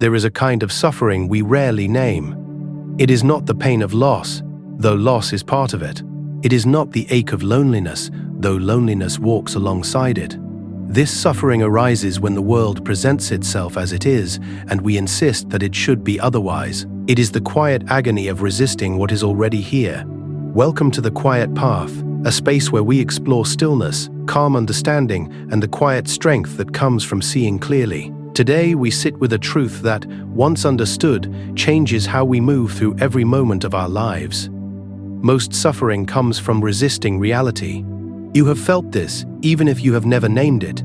There is a kind of suffering we rarely name. It is not the pain of loss, though loss is part of it. It is not the ache of loneliness, though loneliness walks alongside it. This suffering arises when the world presents itself as it is, and we insist that it should be otherwise. It is the quiet agony of resisting what is already here. Welcome to the Quiet Path, a space where we explore stillness, calm understanding, and the quiet strength that comes from seeing clearly. Today we sit with a truth that, once understood, changes how we move through every moment of our lives. Most suffering comes from resisting reality. You have felt this, even if you have never named it.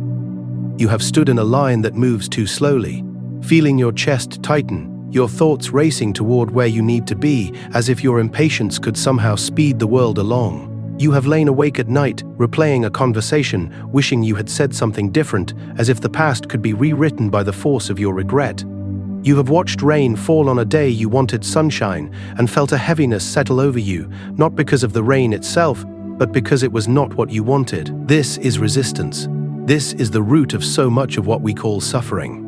You have stood in a line that moves too slowly, feeling your chest tighten, your thoughts racing toward where you need to be, as if your impatience could somehow speed the world along. You have lain awake at night, replaying a conversation, wishing you had said something different, as if the past could be rewritten by the force of your regret. You have watched rain fall on a day you wanted sunshine, and felt a heaviness settle over you, not because of the rain itself, but because it was not what you wanted. This is resistance. This is the root of so much of what we call suffering.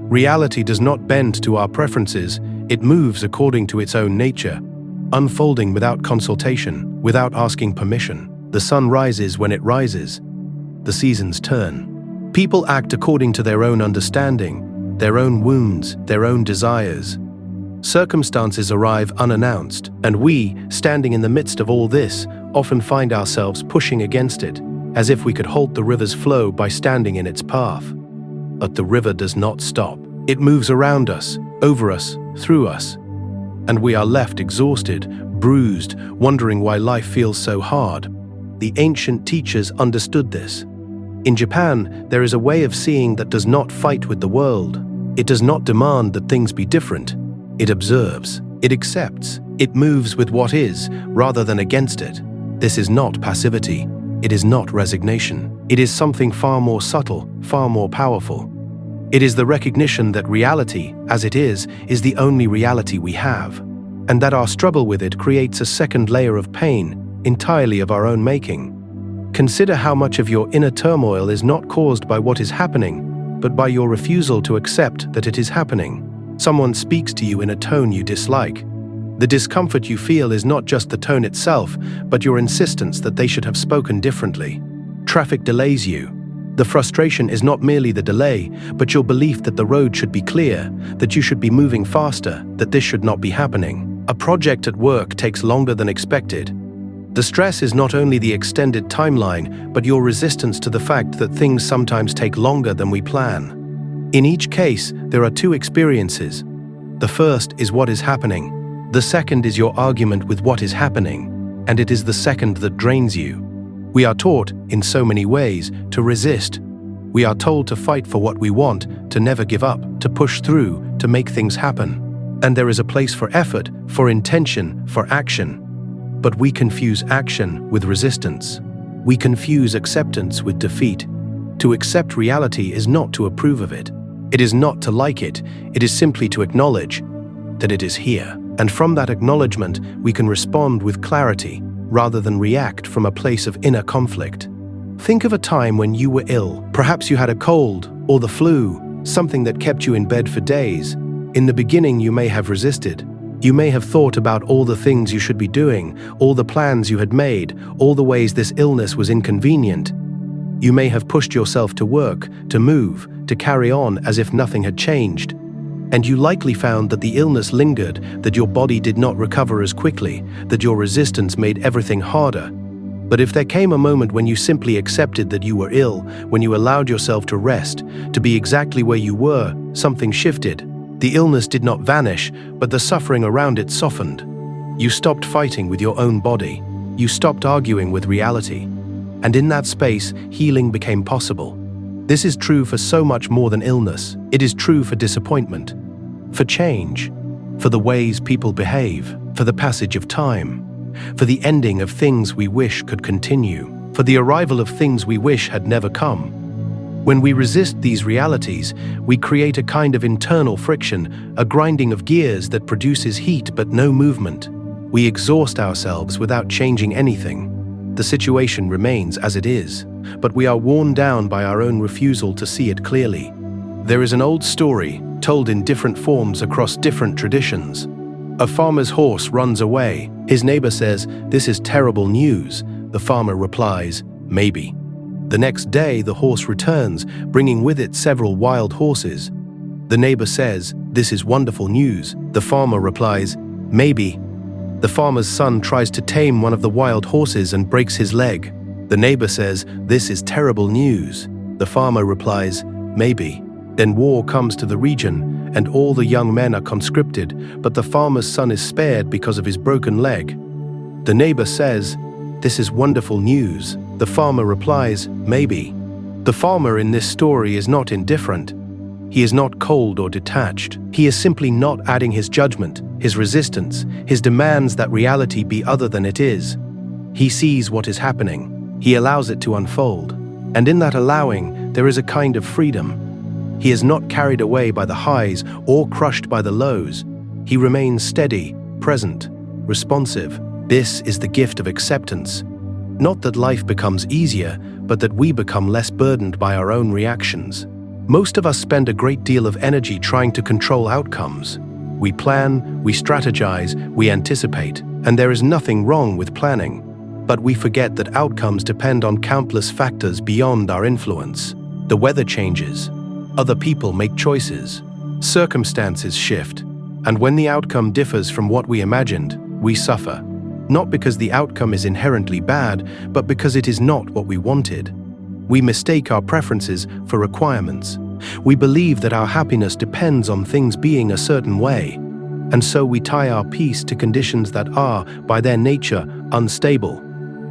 Reality does not bend to our preferences, it moves according to its own nature, unfolding without consultation, without asking permission. The sun rises when it rises. The seasons turn. People act according to their own understanding, their own wounds, their own desires. Circumstances arrive unannounced, and we, standing in the midst of all this, often find ourselves pushing against it, as if we could halt the river's flow by standing in its path. But the river does not stop. It moves around us, over us, through us. And we are left exhausted, bruised, wondering why life feels so hard. The ancient teachers understood this. In Japan, there is a way of seeing that does not fight with the world. It does not demand that things be different. It observes. It accepts. It moves with what is, rather than against it. This is not passivity. It is not resignation. It is something far more subtle, far more powerful. It is the recognition that reality, as it is the only reality we have, and that our struggle with it creates a second layer of pain, entirely of our own making. Consider how much of your inner turmoil is not caused by what is happening, but by your refusal to accept that it is happening. Someone speaks to you in a tone you dislike. The discomfort you feel is not just the tone itself, but your insistence that they should have spoken differently. Traffic delays you. The frustration is not merely the delay, but your belief that the road should be clear, that you should be moving faster, that this should not be happening. A project at work takes longer than expected. The stress is not only the extended timeline, but your resistance to the fact that things sometimes take longer than we plan. In each case, there are two experiences. The first is what is happening. The second is your argument with what is happening, and it is the second that drains you. We are taught, in so many ways, to resist. We are told to fight for what we want, to never give up, to push through, to make things happen. And there is a place for effort, for intention, for action. But we confuse action with resistance. We confuse acceptance with defeat. To accept reality is not to approve of it. It is not to like it. It is simply to acknowledge that it is here. And from that acknowledgement, we can respond with clarity, rather than react from a place of inner conflict. Think of a time when you were ill. Perhaps you had a cold, or the flu, something that kept you in bed for days. In the beginning, you may have resisted. You may have thought about all the things you should be doing, all the plans you had made, all the ways this illness was inconvenient. You may have pushed yourself to work, to move, to carry on as if nothing had changed. And you likely found that the illness lingered, that your body did not recover as quickly, that your resistance made everything harder. But if there came a moment when you simply accepted that you were ill, when you allowed yourself to rest, to be exactly where you were, something shifted. The illness did not vanish, but the suffering around it softened. You stopped fighting with your own body. You stopped arguing with reality. And in that space, healing became possible. This is true for so much more than illness. It is true for disappointment, for change, for the ways people behave, for the passage of time, for the ending of things we wish could continue, for the arrival of things we wish had never come. When we resist these realities, we create a kind of internal friction, a grinding of gears that produces heat but no movement. We exhaust ourselves without changing anything. The situation remains as it is, but we are worn down by our own refusal to see it clearly. There is an old story, told in different forms across different traditions. A farmer's horse runs away. His neighbor says, "This is terrible news." The farmer replies, "Maybe." The next day, the horse returns, bringing with it several wild horses. The neighbor says, "This is wonderful news." The farmer replies, "Maybe." The farmer's son tries to tame one of the wild horses and breaks his leg. The neighbor says, "This is terrible news." The farmer replies, "Maybe." Then war comes to the region, and all the young men are conscripted, but the farmer's son is spared because of his broken leg. The neighbor says, "This is wonderful news." The farmer replies, "Maybe." The farmer in this story is not indifferent. He is not cold or detached. He is simply not adding his judgment, his resistance, his demands that reality be other than it is. He sees what is happening. He allows it to unfold. And in that allowing, there is a kind of freedom. He is not carried away by the highs or crushed by the lows. He remains steady, present, responsive. This is the gift of acceptance. Not that life becomes easier, but that we become less burdened by our own reactions. Most of us spend a great deal of energy trying to control outcomes. We plan, we strategize, we anticipate, and there is nothing wrong with planning. But we forget that outcomes depend on countless factors beyond our influence. The weather changes. Other people make choices. Circumstances shift. And when the outcome differs from what we imagined, we suffer. Not because the outcome is inherently bad, but because it is not what we wanted. We mistake our preferences for requirements. We believe that our happiness depends on things being a certain way. And so we tie our peace to conditions that are, by their nature, unstable.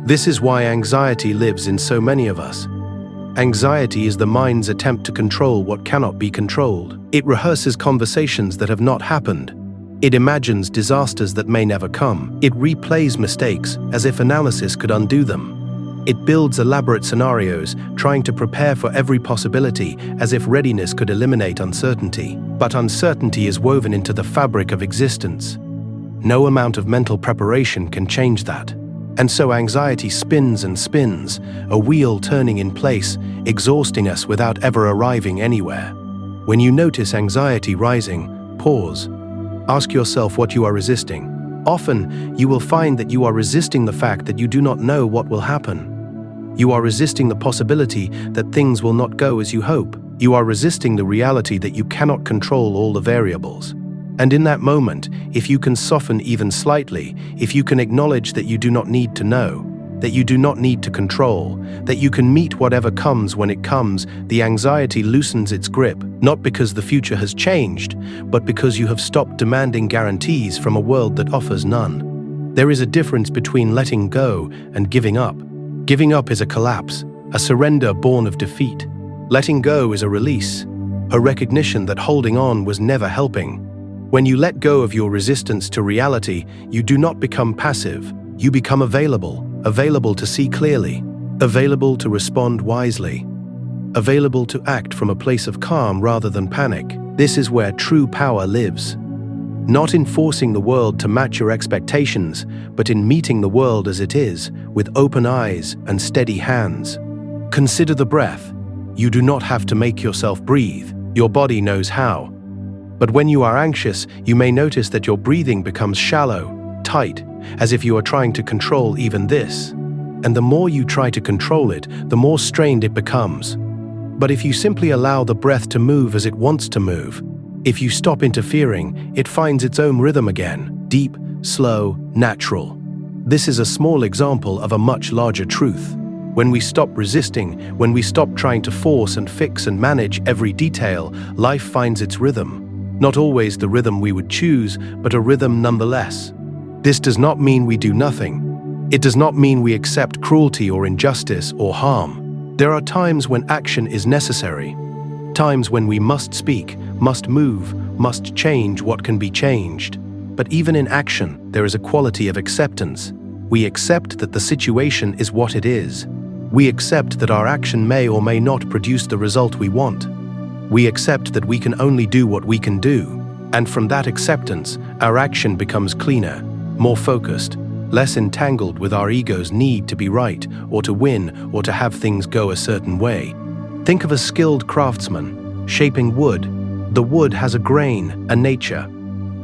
This is why anxiety lives in so many of us. Anxiety is the mind's attempt to control what cannot be controlled. It rehearses conversations that have not happened. It imagines disasters that may never come. It replays mistakes as if analysis could undo them. It builds elaborate scenarios, trying to prepare for every possibility as if readiness could eliminate uncertainty. But uncertainty is woven into the fabric of existence. No amount of mental preparation can change that. And so anxiety spins and spins, a wheel turning in place, exhausting us without ever arriving anywhere. When you notice anxiety rising, pause. Ask yourself what you are resisting. Often, you will find that you are resisting the fact that you do not know what will happen. You are resisting the possibility that things will not go as you hope. You are resisting the reality that you cannot control all the variables. And in that moment, if you can soften even slightly, if you can acknowledge that you do not need to know, that you do not need to control, that you can meet whatever comes when it comes, the anxiety loosens its grip, not because the future has changed, but because you have stopped demanding guarantees from a world that offers none. There is a difference between letting go and giving up. Giving up is a collapse, a surrender born of defeat. Letting go is a release, a recognition that holding on was never helping. When you let go of your resistance to reality, you do not become passive. You become available to see clearly, available to respond wisely, available to act from a place of calm rather than panic. This is where true power lives. Not in forcing the world to match your expectations, but in meeting the world as it is, with open eyes and steady hands. Consider the breath. You do not have to make yourself breathe. Your body knows how. But when you are anxious, you may notice that your breathing becomes shallow, tight, as if you are trying to control even this. And the more you try to control it, the more strained it becomes. But if you simply allow the breath to move as it wants to move, if you stop interfering, it finds its own rhythm again, deep, slow, natural. This is a small example of a much larger truth. When we stop resisting, when we stop trying to force and fix and manage every detail, life finds its rhythm. Not always the rhythm we would choose, but a rhythm nonetheless. This does not mean we do nothing. It does not mean we accept cruelty or injustice or harm. There are times when action is necessary. Times when we must speak, must move, must change what can be changed. But even in action, there is a quality of acceptance. We accept that the situation is what it is. We accept that our action may or may not produce the result we want. We accept that we can only do what we can do. And from that acceptance, our action becomes cleaner, more focused, less entangled with our ego's need to be right, or to win, or to have things go a certain way. Think of a skilled craftsman, shaping wood. The wood has a grain, a nature.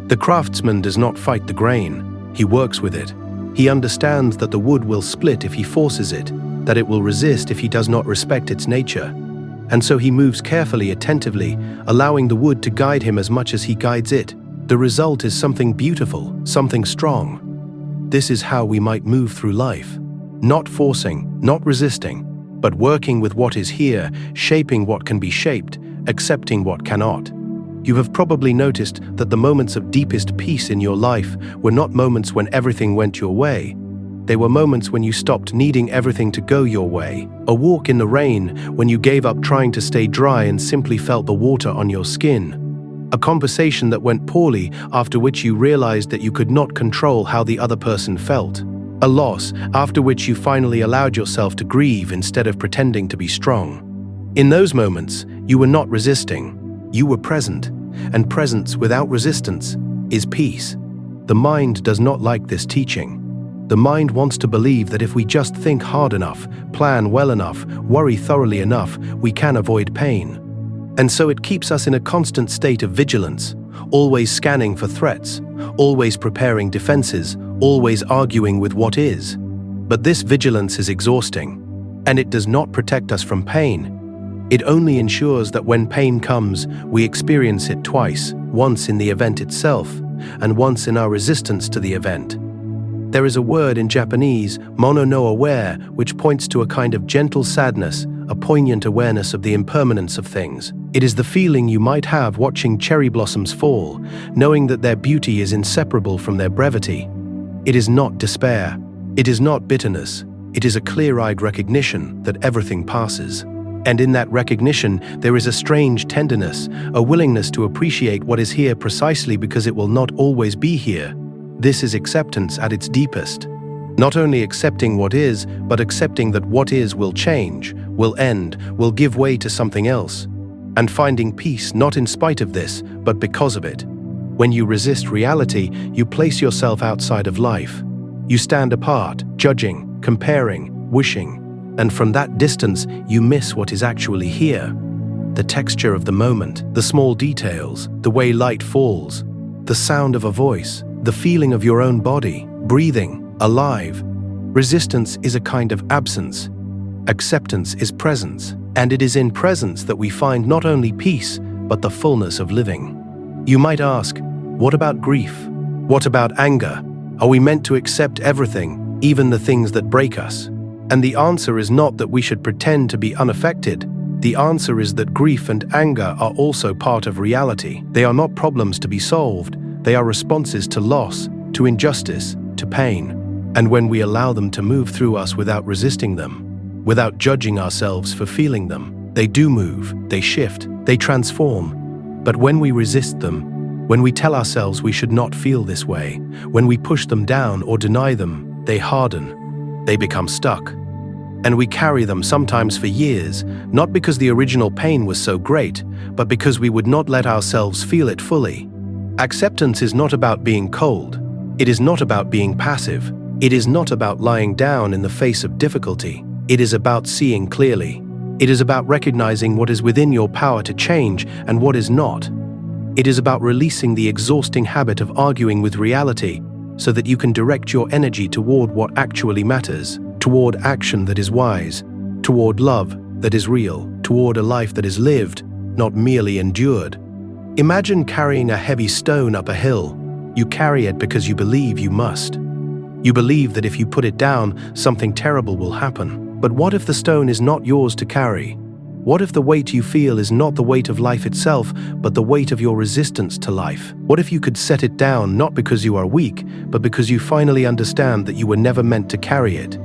The craftsman does not fight the grain, he works with it. He understands that the wood will split if he forces it, that it will resist if he does not respect its nature. And so he moves carefully, attentively, allowing the wood to guide him as much as he guides it. The result is something beautiful, something strong. This is how we might move through life. Not forcing, not resisting, but working with what is here, shaping what can be shaped, accepting what cannot. You have probably noticed that the moments of deepest peace in your life were not moments when everything went your way. They were moments when you stopped needing everything to go your way. A walk in the rain when you gave up trying to stay dry and simply felt the water on your skin. A conversation that went poorly after which you realized that you could not control how the other person felt. A loss after which you finally allowed yourself to grieve instead of pretending to be strong. In those moments, you were not resisting. You were present, and presence without resistance is peace. The mind does not like this teaching. The mind wants to believe that if we just think hard enough, plan well enough, worry thoroughly enough, we can avoid pain. And so it keeps us in a constant state of vigilance, always scanning for threats, always preparing defenses, always arguing with what is. But this vigilance is exhausting, and it does not protect us from pain. It only ensures that when pain comes, we experience it twice, once in the event itself, and once in our resistance to the event. There is a word in Japanese, mono no aware, which points to a kind of gentle sadness, a poignant awareness of the impermanence of things. It is the feeling you might have watching cherry blossoms fall, knowing that their beauty is inseparable from their brevity. It is not despair. It is not bitterness. It is a clear-eyed recognition that everything passes. And in that recognition, there is a strange tenderness, a willingness to appreciate what is here precisely because it will not always be here. This is acceptance at its deepest. Not only accepting what is, but accepting that what is will change, will end, will give way to something else. And finding peace not in spite of this, but because of it. When you resist reality, you place yourself outside of life. You stand apart, judging, comparing, wishing. And from that distance, you miss what is actually here. The texture of the moment, the small details, the way light falls, the sound of a voice, the feeling of your own body, breathing, alive. Resistance is a kind of absence. Acceptance is presence, and it is in presence that we find not only peace, but the fullness of living. You might ask, what about grief? What about anger? Are we meant to accept everything, even the things that break us? And the answer is not that we should pretend to be unaffected. The answer is that grief and anger are also part of reality. They are not problems to be solved. They are responses to loss, to injustice, to pain. And when we allow them to move through us without resisting them, without judging ourselves for feeling them, they do move, they shift, they transform. But when we resist them, when we tell ourselves we should not feel this way, when we push them down or deny them, they harden. They become stuck. And we carry them sometimes for years, not because the original pain was so great, but because we would not let ourselves feel it fully. Acceptance is not about being cold. It is not about being passive. It is not about lying down in the face of difficulty. It is about seeing clearly. It is about recognizing what is within your power to change and what is not. It is about releasing the exhausting habit of arguing with reality, so that you can direct your energy toward what actually matters, toward action that is wise, toward love that is real, toward a life that is lived, not merely endured. Imagine carrying a heavy stone up a hill. You carry it because you believe you must. You believe that if you put it down, something terrible will happen. But what if the stone is not yours to carry? What if the weight you feel is not the weight of life itself, but the weight of your resistance to life? What if you could set it down not because you are weak, but because you finally understand that you were never meant to carry it?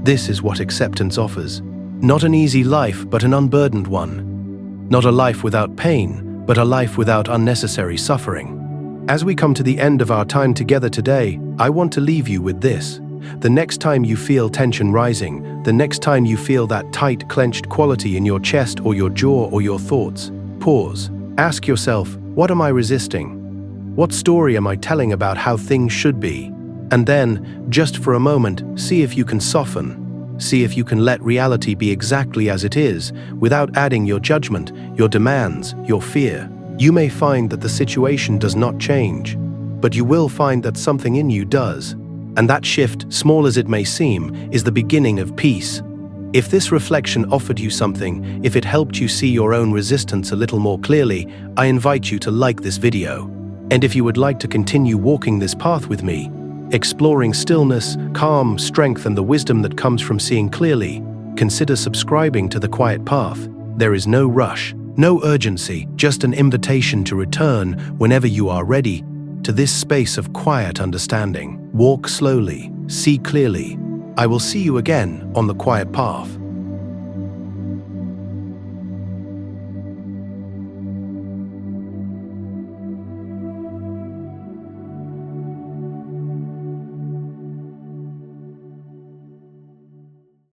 This is what acceptance offers. Not an easy life, but an unburdened one. Not a life without pain, but a life without unnecessary suffering. As we come to the end of our time together today, I want to leave you with this. The next time you feel tension rising, the next time you feel that tight, clenched quality in your chest or your jaw or your thoughts, pause. Ask yourself, what am I resisting? What story am I telling about how things should be? And then, just for a moment, see if you can soften. See if you can let reality be exactly as it is, without adding your judgment, your demands, your fear. You may find that the situation does not change, but you will find that something in you does. And that shift, small as it may seem, is the beginning of peace. If this reflection offered you something, if it helped you see your own resistance a little more clearly, I invite you to like this video. And if you would like to continue walking this path with me, exploring stillness, calm, strength, and the wisdom that comes from seeing clearly, consider subscribing to The Quiet Path. There is no rush, no urgency, just an invitation to return whenever you are ready to this space of quiet understanding. Walk slowly, see clearly. I will see you again on The Quiet Path.